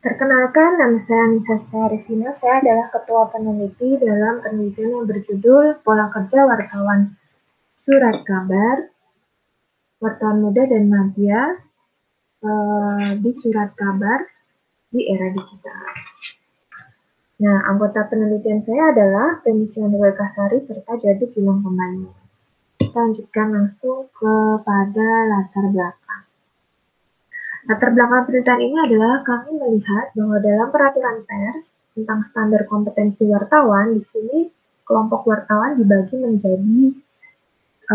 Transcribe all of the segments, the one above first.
Perkenalkan, nama saya Anissa Syarifina. Saya adalah Ketua Peneliti dalam penelitian yang berjudul Pola Kerja Wartawan Surat Kabar, Wartawan Muda dan Media di Surat Kabar di Era Digital. Nah, anggota penelitian saya adalah Penisian Kasari serta Jadi Gilang Pembantu. Kita lanjutkan langsung kepada latar belakang. Latar belakang penelitian ini adalah kami melihat bahwa dalam peraturan pers tentang standar kompetensi wartawan, di sini kelompok wartawan dibagi menjadi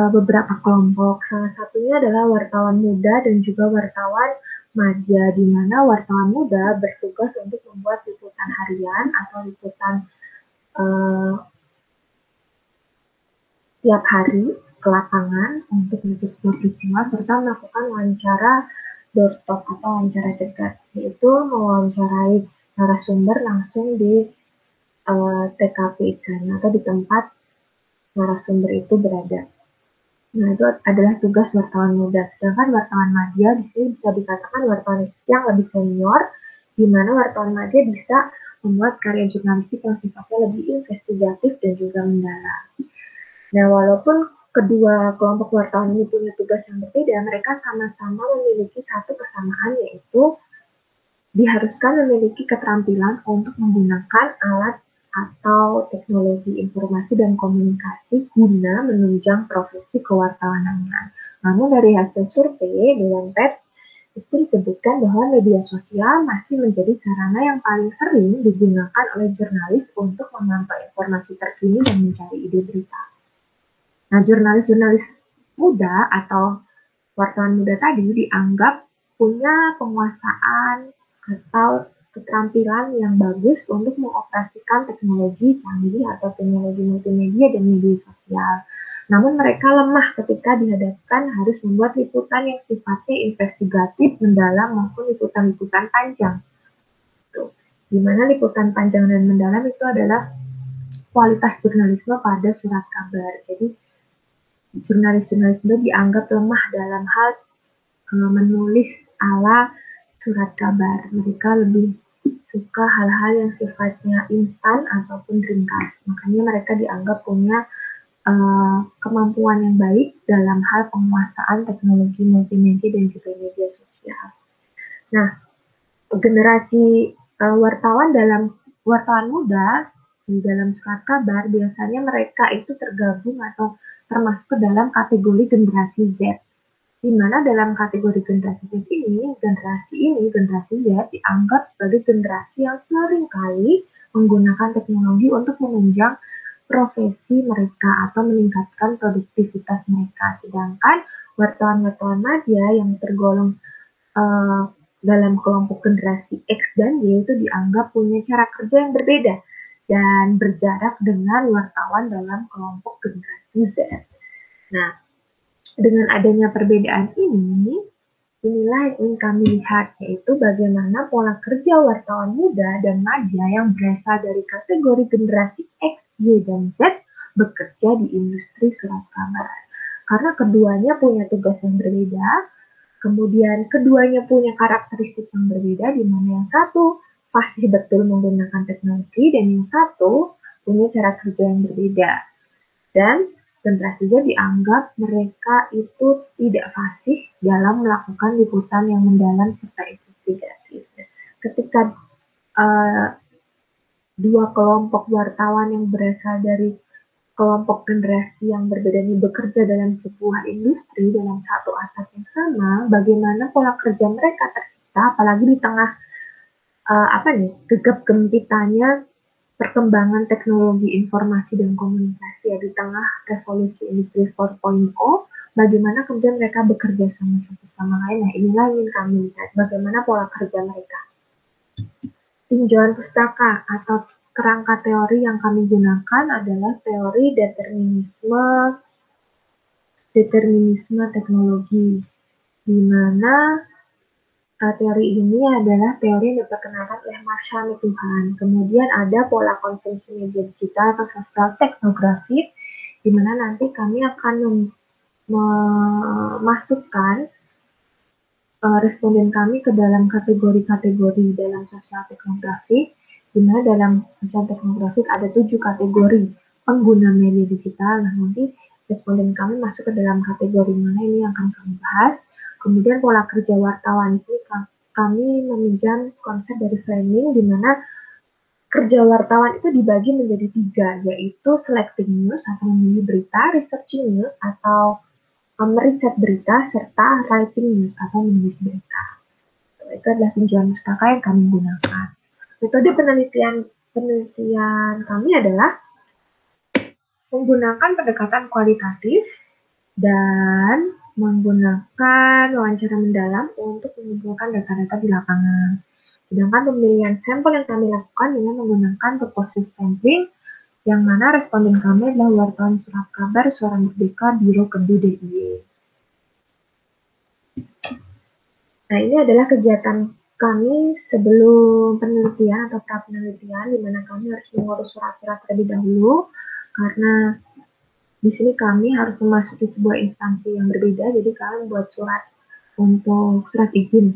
beberapa kelompok. Salah satunya adalah wartawan muda dan juga wartawan madya, di mana wartawan muda bertugas untuk membuat liputan harian atau liputan tiap hari ke lapangan untuk meliput sebuah peristiwa serta melakukan wawancara doorstop atau wawancara cegat, yaitu mewawancarai narasumber langsung di TKP istilahnya atau di tempat narasumber itu berada. Nah, itu adalah tugas wartawan muda. Sedangkan wartawan madya di sini bisa dikatakan wartawan yang lebih senior, di mana wartawan madya bisa membuat karya jurnalistik yang sifatnya lebih investigatif dan juga mendalam. Nah, walaupun kedua kelompok wartawan ini punya tugas yang berbeda, mereka sama-sama memiliki satu kesamaan, yaitu diharuskan memiliki keterampilan untuk menggunakan alat atau teknologi informasi dan komunikasi guna menunjang profesi kewartawanan. Namun dari hasil survei Dewan Pers itu disebutkan bahwa media sosial masih menjadi sarana yang paling sering digunakan oleh jurnalis untuk memantau informasi terkini dan mencari ide berita. Nah, jurnalis-jurnalis muda atau wartawan muda tadi dianggap punya penguasaan atau keterampilan yang bagus untuk mengoperasikan teknologi canggih atau teknologi multimedia dan media sosial. Namun mereka lemah ketika dihadapkan harus membuat liputan yang sifatnya investigatif, mendalam maupun liputan-liputan panjang. Di mana liputan panjang dan mendalam itu adalah kualitas jurnalisme pada surat kabar. Jadi jurnalis-jurnalis itu dianggap lemah dalam hal menulis ala surat kabar. Mereka lebih suka hal-hal yang sifatnya instan ataupun ringkas. Makanya mereka dianggap punya kemampuan yang baik dalam hal penguasaan teknologi multimedia dan juga media sosial. Nah, generasi wartawan muda di dalam surat kabar biasanya mereka itu tergabung atau termasuk ke dalam kategori generasi Z. Di mana dalam kategori generasi Z ini, generasi Z dianggap sebagai generasi yang sering kali menggunakan teknologi untuk menunjang profesi mereka atau meningkatkan produktivitas mereka. Sedangkan wartawan-wartawan madya yang tergolong dalam kelompok generasi X dan Y itu dianggap punya cara kerja yang berbeda dan berjarak dengan wartawan dalam kelompok generasi Z. Nah, dengan adanya perbedaan ini, inilah yang ingin kami lihat, yaitu bagaimana pola kerja wartawan muda dan madya yang berasal dari kategori generasi X, Y, dan Z bekerja di industri surat kabar. Karena keduanya punya tugas yang berbeda, kemudian keduanya punya karakteristik yang berbeda, di mana yang satu fasih betul menggunakan teknologi dan yang satu punya cara kerja yang berbeda. Dan generasi Z dianggap mereka itu tidak fasih dalam melakukan liputan yang mendalam serta investigatif. Ketika dua kelompok wartawan yang berasal dari kelompok generasi yang berbeda ini bekerja dalam sebuah industri dalam satu atap yang sama, bagaimana pola kerja mereka tercipta, apalagi di tengah gegap gempitanya perkembangan teknologi informasi dan komunikasi ya, di tengah revolusi industri 4.0, bagaimana kemudian mereka bekerja sama satu sama lain. Nah, inilah yang ingin kami lihat, bagaimana pola kerja mereka. Tinjauan pustaka atau kerangka teori yang kami gunakan adalah teori determinisme teknologi, di mana teori ini adalah teori yang diperkenalkan oleh Marshall McLuhan. Kemudian ada pola konsumsi media digital atau sosial teknografi, di mana nanti kami akan memasukkan responden kami ke dalam kategori-kategori dalam sosial teknografik, di mana dalam sosial teknografik ada 7 kategori pengguna media digital. Nah, nanti responden kami masuk ke dalam kategori mana ini yang akan kami bahas. Kemudian pola kerja wartawan, di sini kami meminjam konsep dari framing, di mana kerja wartawan itu dibagi menjadi 3, yaitu selecting news atau memilih berita, researching news atau meriset berita, serta writing news atau menulis berita. Itu adalah tinjauan pustaka yang kami gunakan. Metode penelitian kami adalah menggunakan pendekatan kualitatif dan menggunakan wawancara mendalam untuk mengumpulkan data-data di lapangan. Sedangkan pemilihan sampel yang kami lakukan dengan menggunakan purposive sampling, yang mana responden kami adalah wartawan surat kabar Suara Merdeka Biro Kedu DIY. Nah, ini adalah kegiatan kami sebelum penelitian atau pra penelitian, di mana kami harus mengurus surat-surat terlebih dahulu, karena di sini kami harus memasuki sebuah instansi yang berbeda, jadi kami buat surat untuk surat izin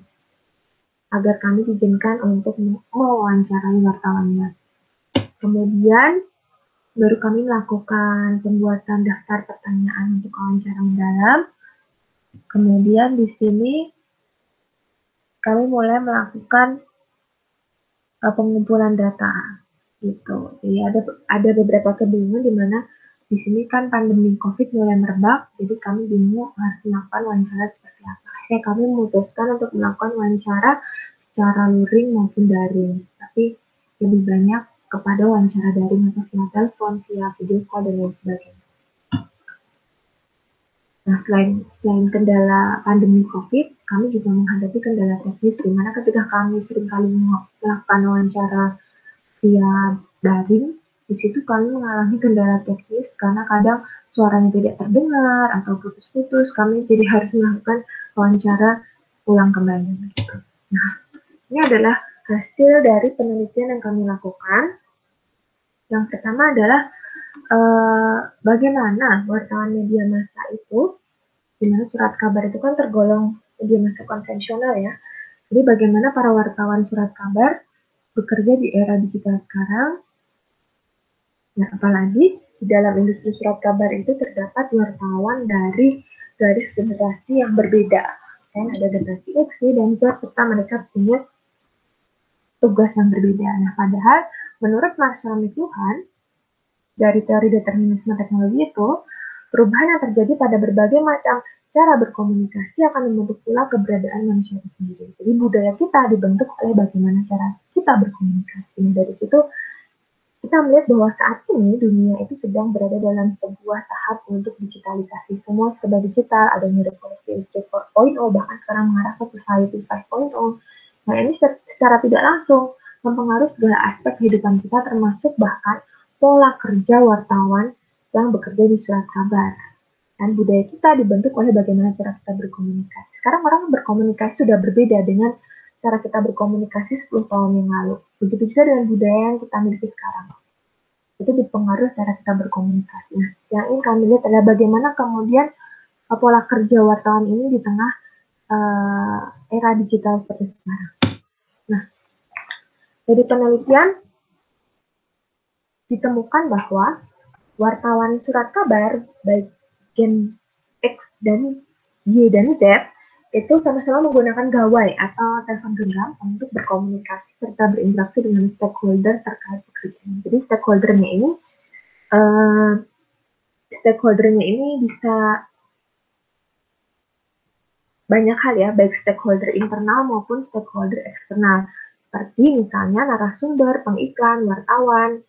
agar kami diizinkan untuk mewawancarai wartawannya. Kemudian baru kami melakukan pembuatan daftar pertanyaan untuk wawancara mendalam. Kemudian di sini kami mulai melakukan pengumpulan data gitu. Jadi ada beberapa kebingungan di mana di sini kan pandemi COVID mulai merebak, jadi kami bingung harus melakukan wawancara seperti apa. Akhirnya kami memutuskan untuk melakukan wawancara secara luring maupun daring, tapi lebih banyak kepada wawancara daring atau via telepon, via video call dan lain sebagainya. Nah, selain kendala pandemi COVID, kami juga menghadapi kendala teknis, di mana ketika kami seringkali melakukan wawancara via daring, di situ kami mengalami kendala teknis karena kadang suaranya tidak terdengar atau putus-putus, kami jadi harus melakukan wawancara ulang kembali. Nah, ini adalah hasil dari penelitian yang kami lakukan. Yang pertama adalah bagaimana wartawan media massa itu, di mana surat kabar itu kan tergolong media massa konvensional ya. Jadi bagaimana para wartawan surat kabar bekerja di era digital sekarang. Nah, apalagi di dalam industri surat kabar itu terdapat wartawan dari garis generasi yang berbeda. Dan ada generasi X, Y, dan Z, serta mereka punya tugas yang berbeda. Nah, padahal menurut Marshall McLuhan, dari teori determinisme teknologi itu, perubahan yang terjadi pada berbagai macam cara berkomunikasi akan membentuk pula keberadaan manusia itu sendiri. Jadi budaya kita dibentuk oleh bagaimana cara kita berkomunikasi. Dari situ kita melihat bahwa saat ini dunia itu sedang berada dalam sebuah tahap untuk digitalisasi. Semua serba digital, adanya revolusi industri 4.0, bahkan sekarang mengarah ke society 5.0. Nah, ini secara tidak langsung mempengaruhi segala aspek kehidupan kita, termasuk bahkan pola kerja wartawan yang bekerja di surat kabar. Dan budaya kita dibentuk oleh bagaimana cara kita berkomunikasi. Sekarang orang berkomunikasi sudah berbeda dengan cara kita berkomunikasi 10 tahun yang lalu. Begitu juga dengan budaya yang kita miliki sekarang. Itu dipengaruhi cara kita berkomunikasi. Nah, yang ingin kami lihat adalah bagaimana kemudian pola kerja wartawan ini di tengah era digital seperti sekarang. Nah, dari penelitian ditemukan bahwa wartawan surat kabar, baik gen X dan Y dan Z, itu sama-sama menggunakan gawai atau telepon genggam untuk berkomunikasi serta berinteraksi dengan stakeholder terkait pekerjaan. Jadi stakeholdernya ini bisa banyak hal ya, baik stakeholder internal maupun stakeholder eksternal. Seperti misalnya narasumber, pengiklan, wartawan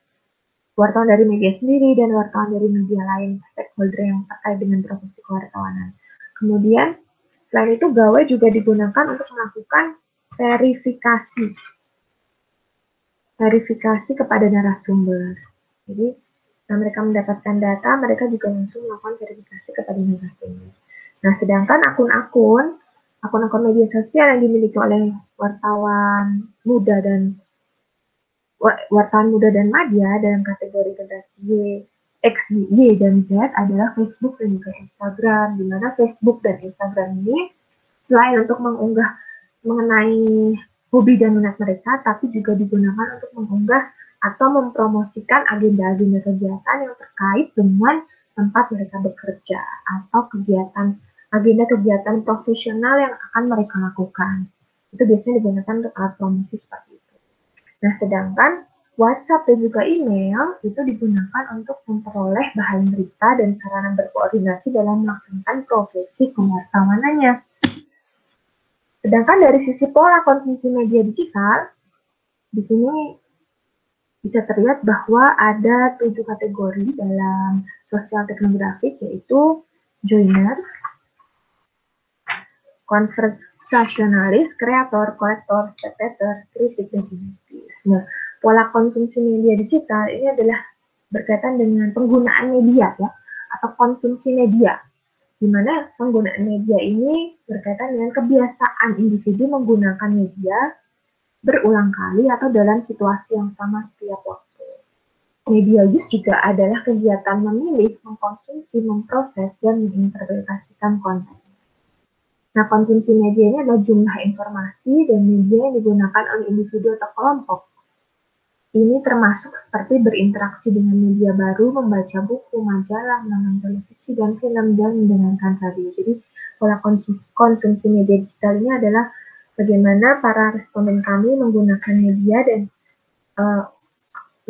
dari media sendiri, dan wartawan dari media lain, stakeholder yang terkait dengan profesi kewartawanan. Kemudian, selain itu, gawai juga digunakan untuk melakukan verifikasi kepada narasumber. Jadi, setelah mereka mendapatkan data, mereka juga langsung melakukan verifikasi kepada narasumber. Nah, sedangkan akun-akun media sosial yang dimiliki oleh wartawan muda dan media dalam kategori generasi X, Y, dan Z adalah Facebook dan juga Instagram, di mana Facebook dan Instagram ini selain untuk mengunggah mengenai hobi dan minat mereka, tapi juga digunakan untuk mengunggah atau mempromosikan agenda-agenda kegiatan yang terkait dengan tempat mereka bekerja atau kegiatan agenda kegiatan profesional yang akan mereka lakukan. Itu biasanya digunakan untuk alat promosi seperti itu. Nah, sedangkan WhatsApp dan juga email itu digunakan untuk memperoleh bahan berita dan sarana berkoordinasi dalam melaksanakan profesi kewartawanannya. Sedangkan dari sisi pola konsumsi media digital, di sini bisa terlihat bahwa ada 7 kategori dalam sosial teknografik, yaitu joiner, konversasionalis, kreator, kolektor, spectator, kritik, dan kritis. Nah, pola konsumsi media digital ini adalah berkaitan dengan penggunaan media ya, atau konsumsi media, di mana penggunaan media ini berkaitan dengan kebiasaan individu menggunakan media berulang kali atau dalam situasi yang sama setiap waktu. Media use juga adalah kegiatan memilih, mengkonsumsi, memproses, dan menginterpretasikan konten. Nah, konsumsi media ini adalah jumlah informasi dan media yang digunakan oleh individu atau kelompok. Ini termasuk seperti berinteraksi dengan media baru, membaca buku, majalah, menonton televisi, dan film, dan mendengarkan radio. Jadi, pola konsumsi media digital ini adalah bagaimana para responden kami menggunakan media dan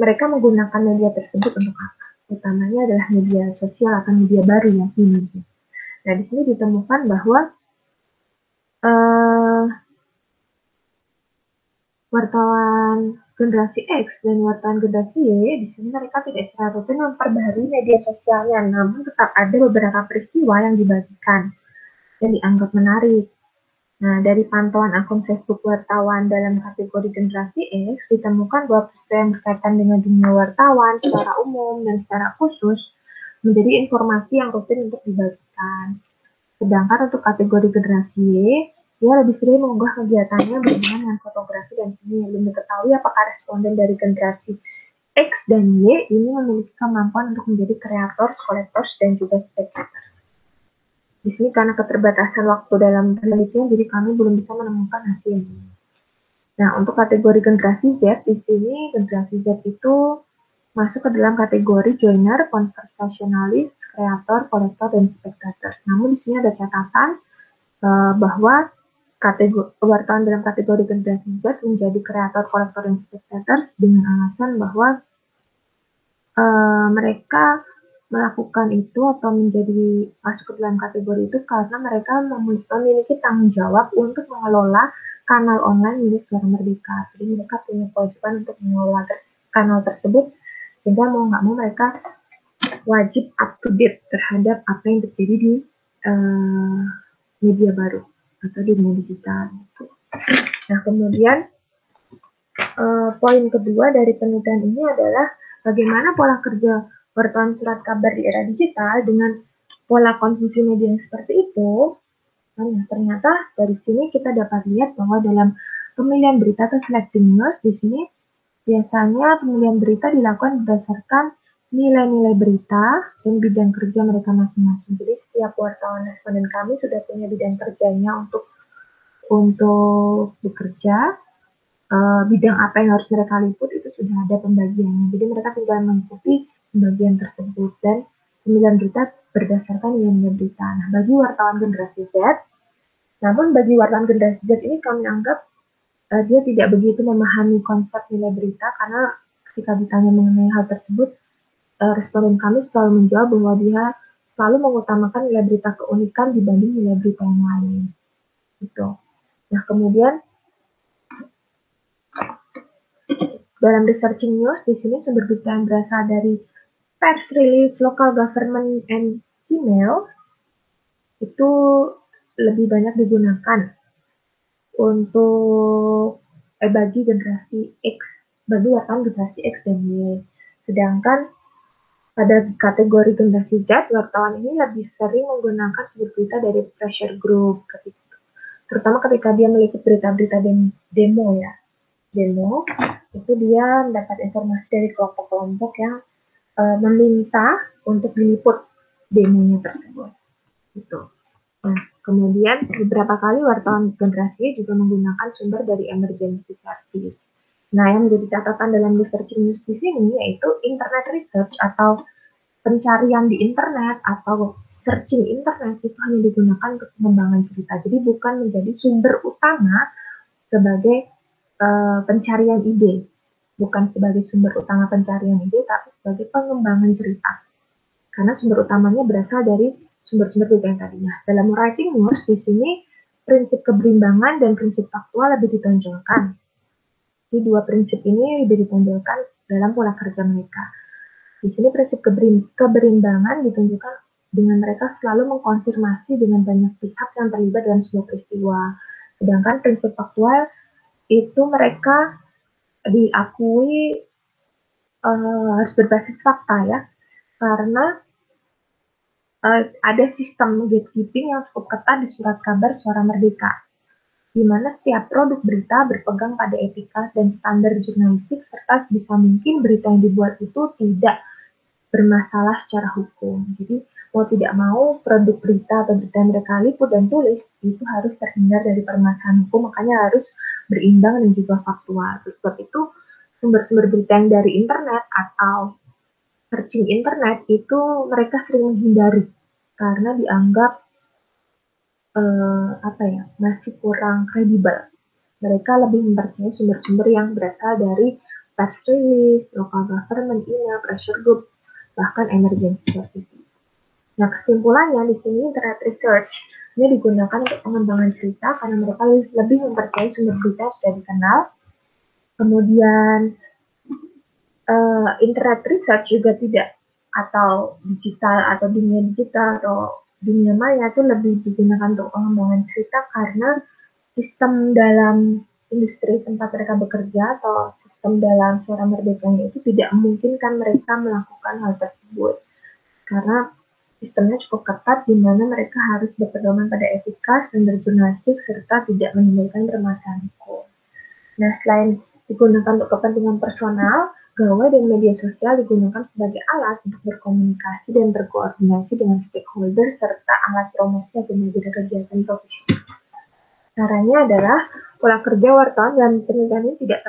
mereka menggunakan media tersebut untuk apa? Utamanya adalah media sosial atau media baru ya, media. Nah, di sini ditemukan bahwa wartawan generasi X dan wartawan generasi Y, di sini mereka tidak secara rutin memperbaharui media sosialnya, namun tetap ada beberapa peristiwa yang dibagikan dan dianggap menarik. Nah, dari pantauan akun Facebook wartawan dalam kategori generasi X, ditemukan bahwa peristiwa yang berkaitan dengan dunia wartawan secara umum dan secara khusus menjadi informasi yang rutin untuk dibagikan. Sedangkan untuk kategori generasi Y, dia lebih sering mengunggah kegiatannya berhubungan dengan fotografi dan seni. Belum diketahui apakah responden dari generasi X dan Y ini memiliki kemampuan untuk menjadi kreator, kolektor, dan juga spectators. Di sini karena keterbatasan waktu dalam penelitian, jadi kami belum bisa menemukan hasilnya. Nah, untuk kategori generasi Z, di sini generasi Z itu masuk ke dalam kategori joiner, konversasionalis, kreator, kolektor, dan spectators. Namun di sini ada catatan bahwa wartawan dalam kategori generasi Z menjadi kreator, kolektor, dan spectators dengan alasan bahwa mereka melakukan itu atau menjadi masuk ke dalam kategori itu karena mereka memiliki tanggung jawab untuk mengelola kanal online milik Suara Merdeka. Jadi mereka punya kewajiban untuk mengelola kanal tersebut, sehingga mau nggak mau mereka wajib up to date terhadap apa yang terjadi di media baru atau di media digital. Nah, kemudian poin kedua dari penelitian ini adalah bagaimana pola kerja wartawan surat kabar di era digital dengan pola konsumsi media yang seperti itu. Nah, ternyata dari sini kita dapat lihat bahwa dalam pemilihan berita atau selecting news di sini biasanya pemilihan berita dilakukan berdasarkan nilai-nilai berita dan bidang kerja mereka masing-masing. Jadi setiap wartawan responden kami sudah punya bidang kerjanya untuk bekerja, bidang apa yang harus mereka liput itu sudah ada pembagiannya. Jadi mereka tinggal mengikuti pembagian tersebut dan pemilihan berita berdasarkan nilai berita. Nah, bagi wartawan generasi Z, namun bagi wartawan generasi Z ini kami anggap dia tidak begitu memahami konsep nilai berita karena ketika ditanya mengenai hal tersebut, responden kami selalu menjawab bahwa dia selalu mengutamakan nilai berita keunikan dibanding nilai berita yang lain. Gitu. Nah, kemudian dalam researching news, di sini sumber berita yang berasal dari press release, local government, and email itu lebih banyak digunakan untuk bagi generasi X, bagi wartawan generasi X dan Y. Sedangkan pada kategori generasi Z, wartawan ini lebih sering menggunakan sumber berita dari pressure group, terutama ketika dia meliput berita-berita demo ya. Demo itu dia mendapat informasi dari kelompok-kelompok yang meminta untuk diliput demonya tersebut. Gitu. Nah, kemudian beberapa kali wartawan generasi juga menggunakan sumber dari emergency service. Nah, yang menjadi catatan dalam research news di sini yaitu internet research atau pencarian di internet atau searching internet itu hanya digunakan untuk pengembangan cerita. Jadi bukan menjadi sumber utama sebagai pencarian ide. Bukan sebagai sumber utama pencarian ide, tapi sebagai pengembangan cerita. Karena sumber utamanya berasal dari sumber-sumber berita yang tadi. Nah, dalam writing news di sini prinsip keberimbangan dan prinsip faktual lebih ditonjolkan. Di dua prinsip ini lebih ditonjolkan dalam pola kerja mereka. Di sini prinsip keberimbangan ditunjukkan dengan mereka selalu mengkonfirmasi dengan banyak pihak yang terlibat dalam sebuah peristiwa. Sedangkan prinsip faktual itu mereka diakui harus berbasis fakta ya, karena ada sistem gatekeeping yang cukup ketat di surat kabar Suara Merdeka, di mana setiap produk berita berpegang pada etika dan standar jurnalistik serta sebisa mungkin berita yang dibuat itu tidak bermasalah secara hukum. Jadi mau tidak mau produk berita atau berita yang mereka liput dan tulis itu harus terhindar dari permasalahan hukum, makanya harus berimbang dan juga faktual. Sebab itu sumber-sumber berita yang dari internet atau searching internet itu mereka sering menghindari karena dianggap masih kurang kredibel. Mereka lebih mempercayai sumber-sumber yang berasal dari press release, local government, email, pressure group, bahkan emergency services. Nah, kesimpulannya di sini internet research ini digunakan untuk pengembangan cerita karena mereka lebih mempercayai sumber berita yang sudah dikenal. Kemudian internet research juga tidak, atau digital atau dunia digital atau dunia maya itu lebih digunakan untuk pengembangan cerita karena sistem dalam industri tempat mereka bekerja atau sistem dalam Suara Merdekanya itu tidak memungkinkan mereka melakukan hal tersebut karena sistemnya cukup ketat di mana mereka harus berpedoman pada etika, standar jurnalistik, serta tidak menimbulkan permasalahan hukum. Nah, selain digunakan untuk kepentingan personal, gawai dan media sosial digunakan sebagai alat untuk berkomunikasi dan berkoordinasi dengan stakeholder serta alat promosi atau media kegiatan profesional. Caranya adalah pola kerja wartawan dan penelitian ini tidak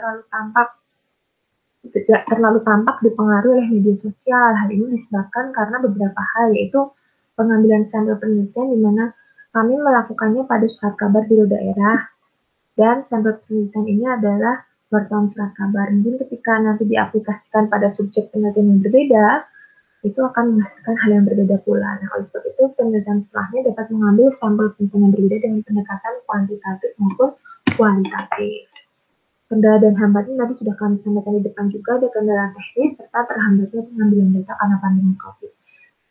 terlalu tampak dipengaruhi oleh media sosial. Hal ini disebabkan karena beberapa hal, yaitu pengambilan sampel penelitian di mana kami melakukannya pada surat kabar di daerah, dan sampel penelitian ini adalah wartawan surat kabar. Mungkin ketika nanti diaplikasikan pada subjek penelitian yang berbeda, itu akan menghasilkan hal yang berbeda pula. Nah, oleh sebab itu penelitian setelahnya dapat mengambil sampel penelitian yang berbeda dengan pendekatan kuantitatif maupun kualitatif. Kendala dan hambatan tadi sudah kami sampaikan di depan juga, ada kendala teknis serta terhambatnya pengambilan data karena pandemi COVID.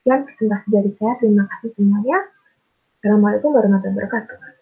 Sekian presentasi dari saya, terima kasih semuanya. Assalamualaikum warahmatullahi wabarakatuh.